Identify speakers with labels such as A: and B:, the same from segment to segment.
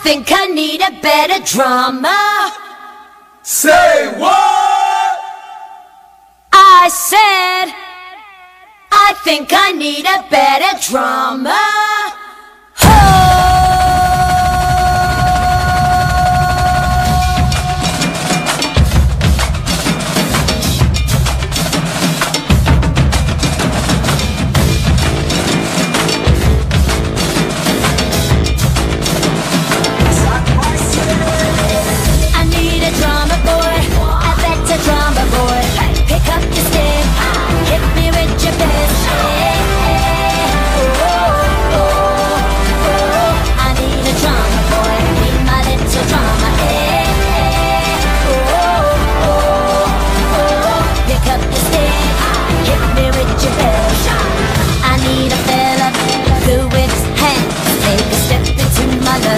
A: think I need a better drummer.
B: Say what?
A: I said, I think I need a better drummer.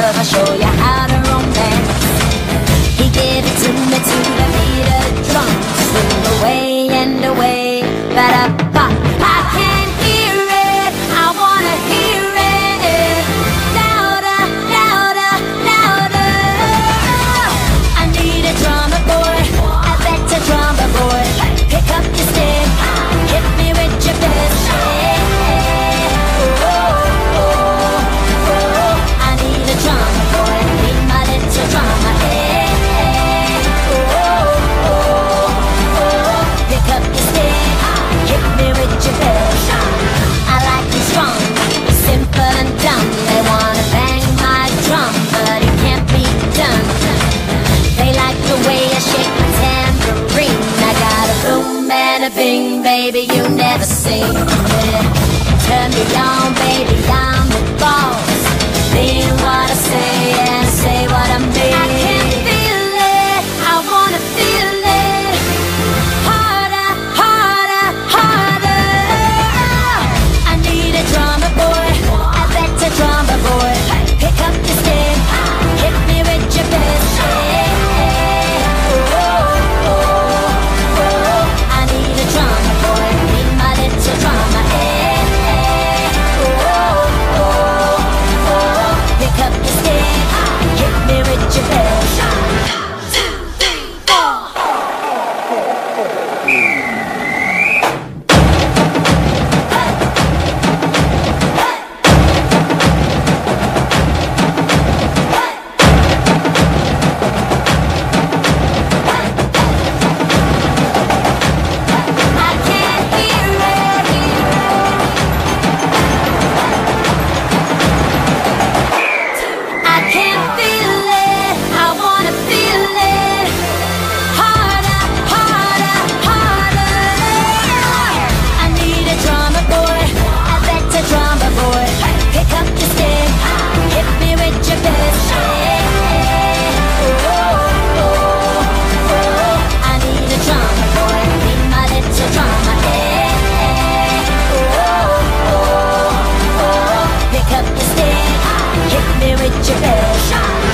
A: I'll show you how to romance. He gave it to me to the beat of drums. Swing away and away, ba-da-ba. I can't hear it, I wanna hear it. Louder, louder, louder. I need a drummer boy, a better drummer boy. Pick up your stick, hit me with your best. Bing, baby, you never seen it. Turn me on, baby, I'm the boss. Mean what I say and say what I mean. I can feel it, I wanna feel it. Harder, harder, harder. I need a drummer boy, a better drummer boy. Pick up your stick, hit me with your best. Hit me with your best.